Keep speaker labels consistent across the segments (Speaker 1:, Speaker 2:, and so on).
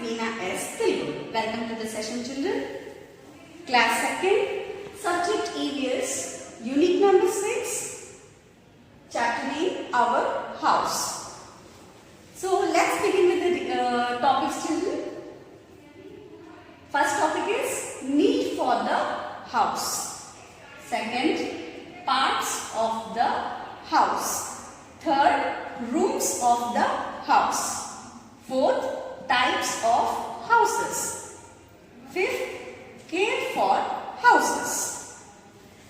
Speaker 1: Veena S. Telugu. Welcome to the session, children. Class 2nd, subject areas, unit number 6, chapter name, Our House. So let's begin with the topics, children. First topic is need for the house. Second, parts of the house. Third, rooms of the house. Fourth, types of houses. Fifth, care for houses.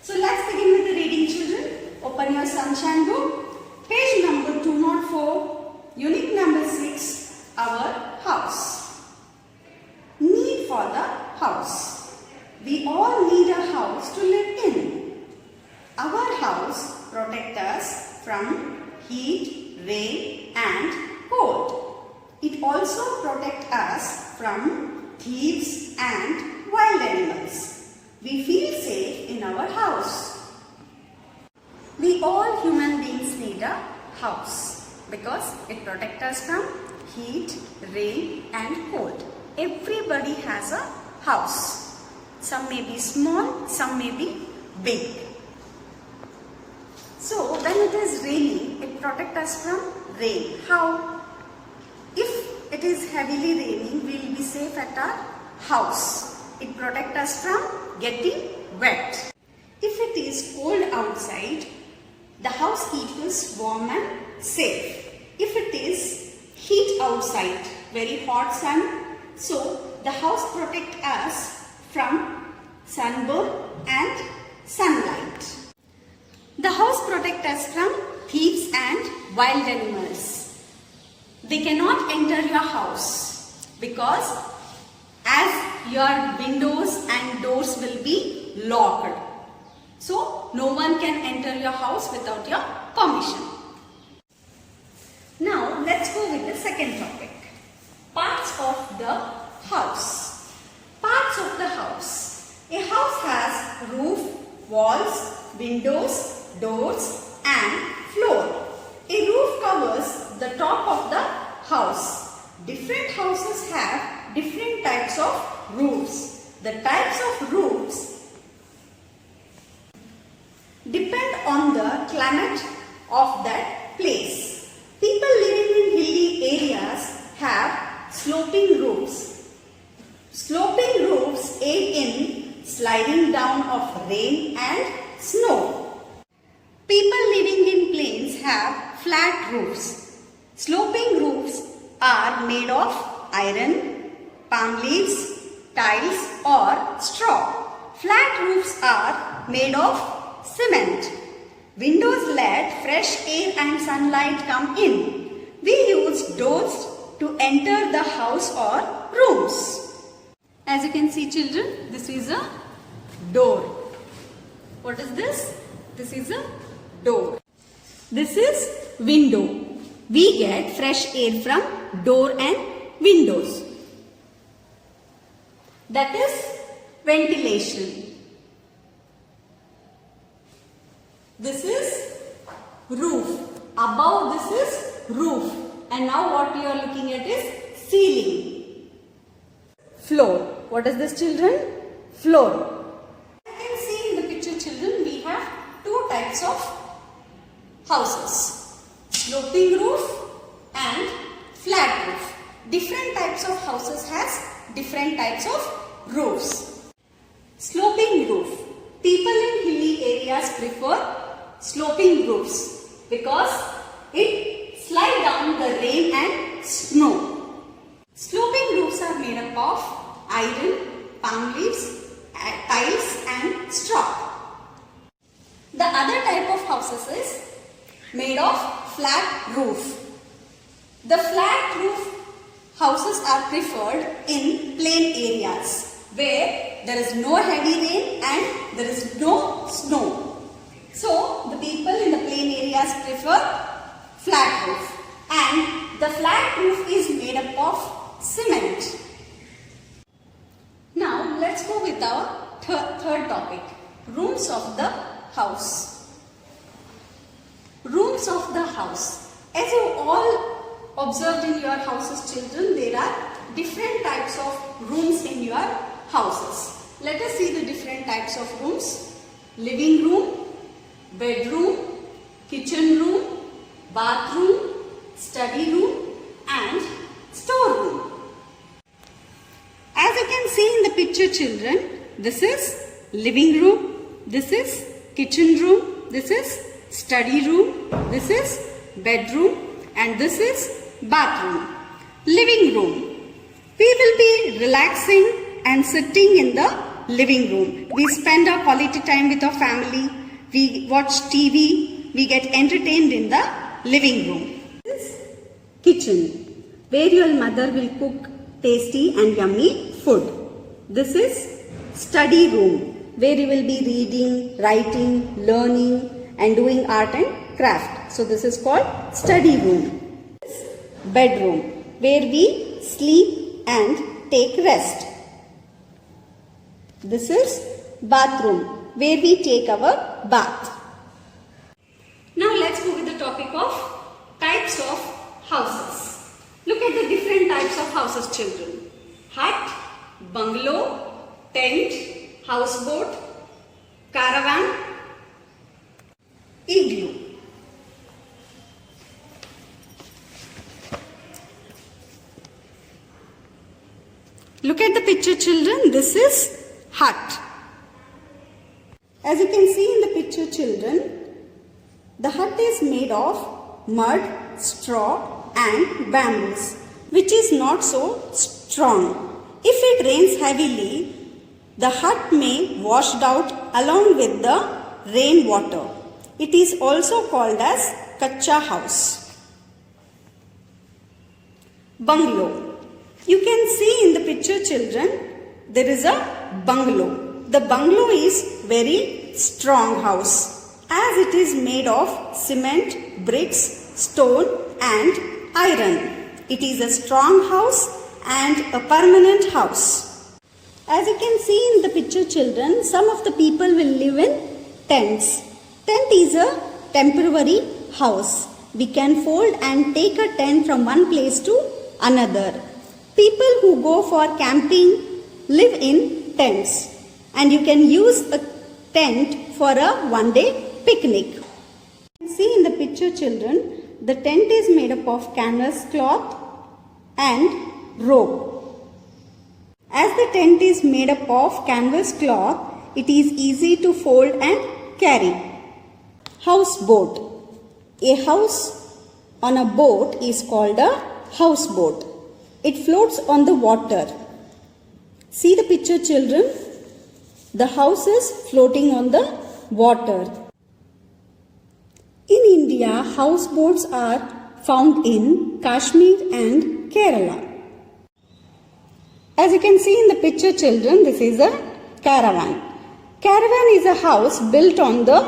Speaker 1: So let's begin with the reading, children. Open your sunshine book, page number 204, unit number 6, Our House. Need for the house. We all need a house to live in. Our house protects us from heat, rain and cold. It also protects us from thieves and wild animals. We feel safe in our house. We all human beings need a house because it protects us from heat, rain and cold. Everybody has a house. Some may be small, some may be big. So when it is raining, it protects us from rain. How? If it is heavily raining, we will be safe at our house. It protects us from getting wet. If it is cold outside, the house keeps us warm and safe. If it is heat outside, very hot sun, so the house protects us from sunburn and sunlight. The house protects us from thieves and wild animals. They cannot enter your house because as your windows and doors will be locked. So no one can enter your house without your permission. Now let's go with the second topic. Parts of the house. Parts of the house. A house has roof, walls, windows, doors and floor. A roof covers the top of the house. Different houses have different types of roofs. The types of roofs depend on the climate of that place. People living in hilly areas have sloping roofs. Sloping roofs aid in sliding down of rain and snow. People living in plains have flat roofs. Sloping roofs are made of iron, palm leaves, tiles or straw. Flat roofs are made of cement. Windows let fresh air and sunlight come in. We use doors to enter the house or rooms. As you can see, children, this is a door. What is this? This is a door. This is window. We get fresh air from door and windows. That is ventilation. This is roof. Above this is roof. And now what you are looking at is ceiling. Floor. What is this, children? Floor. As you can see in the picture, children, we have two types of houses. Sloping roof and flat roof. Different types of houses has different types of roofs. Sloping roof. People in hilly areas prefer sloping roofs because it slides down the rain and snow. Sloping roofs are made up of iron, palm leaves, tiles and straw. The other type of houses is made of flat roof. The flat roof houses are preferred in plain areas where there is no heavy rain and there is no snow. So the people in the plain areas prefer flat roof, and the flat roof is made up of cement. Now let's go with our third topic, rooms of the house. Rooms of the house. As you all observed in your houses, children, there are different types of rooms in your houses. Let us see the different types of rooms. Living room, bedroom, kitchen room, bathroom, study room and storeroom. As you can see in the picture, children, this is living room, this is kitchen room, this is study room, this is bedroom and this is bathroom. Living room. We will be relaxing and sitting in the living room. We spend our quality time with our family. We watch TV. We get entertained in the living room. This is kitchen, where your mother will cook tasty and yummy food. This is study room, where you will be reading, writing, learning and doing art and craft. So this is called study room. This is bedroom, where we sleep and take rest. This is bathroom, where we take our bath. Now let's go with the topic of types of houses. Look at the different types of houses, children. Hut, bungalow, tent, houseboat, caravan, igloo. Look at the picture, children. This is hut. As you can see in the picture, children, the hut is made of mud, straw and bamboos, which is not so strong. If it rains heavily, the hut may wash out along with the rain water. It is also called as kacha house. Bungalow. You can see in the picture, children, there is a bungalow. The bungalow is very strong house, as it is made of cement, bricks, stone and iron. It is a strong house and a permanent house. As you can see in the picture, children, some of the people will live in tents. Tent is a temporary house. We can fold and take a tent from one place to another. People who go for camping live in tents, and you can use a tent for a one-day picnic. See in the picture, children, the tent is made up of canvas cloth and rope. As the tent is made up of canvas cloth, it is easy to fold and carry. Houseboat. A house on a boat is called a houseboat. It floats on the water. See the picture, children. The house is floating on the water. In India, houseboats are found in Kashmir and Kerala. As you can see in the picture, children, this is a caravan. Caravan is a house built on the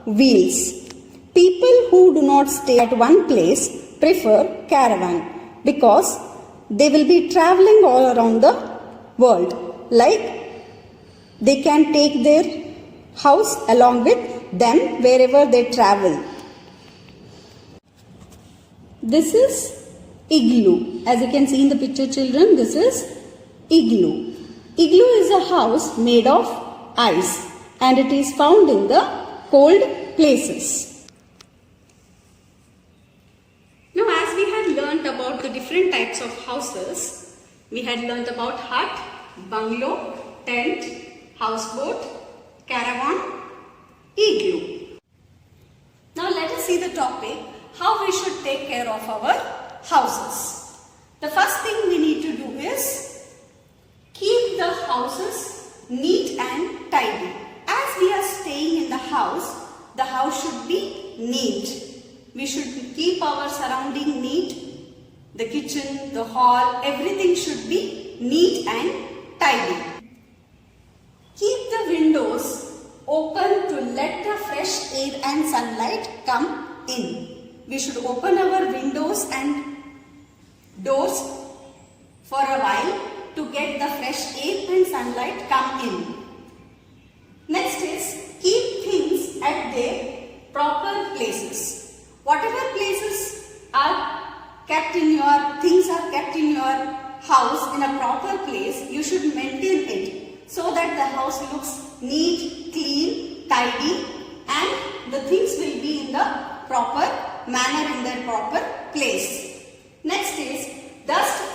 Speaker 1: wheels. People who do not stay at one place prefer caravan because they will be traveling all around the world. Like they can take their house along with them wherever they travel. This is igloo. As you can see in the picture, children, this is igloo. Igloo is a house made of ice and it is found in the cold places. Now, as we had learnt about the different types of houses, we had learnt about hut, bungalow, tent, houseboat, caravan, igloo. Now let us see the topic, how we should take care of our houses. The first thing we need to do is keep the houses neat and tidy. As we are staying in the house should be neat. We should keep our surrounding neat. The kitchen, the hall, everything should be neat and tidy. Keep the windows open to let the fresh air and sunlight come in. We should open our windows and doors for a while to get the fresh air and sunlight come in. Next is keep things at their proper places. Whatever places are kept in your, things are kept in your house in a proper place, you should maintain it so that the house looks neat, clean, tidy, and the things will be in the proper manner, in their proper place. Next is dust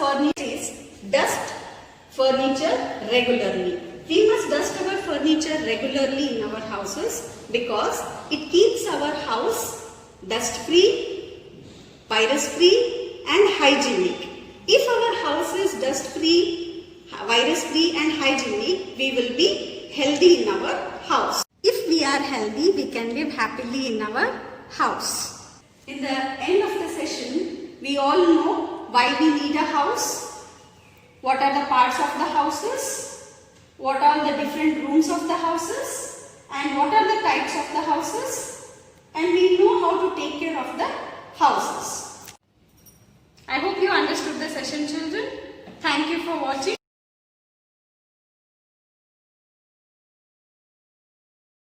Speaker 1: furniture regularly. We must dust our furniture regularly in our houses because it keeps our house dust free, virus free and hygienic. If our house is dust free, virus free and hygienic, we will be healthy in our house. If we are healthy, we can live happily in our house. In the end of the session, we all know why we need a house, what are the parts of the houses, what are the different rooms of the houses, and what are the types of the houses, and we know how to take care of the houses. I hope you understood the session, children. Thank you for watching.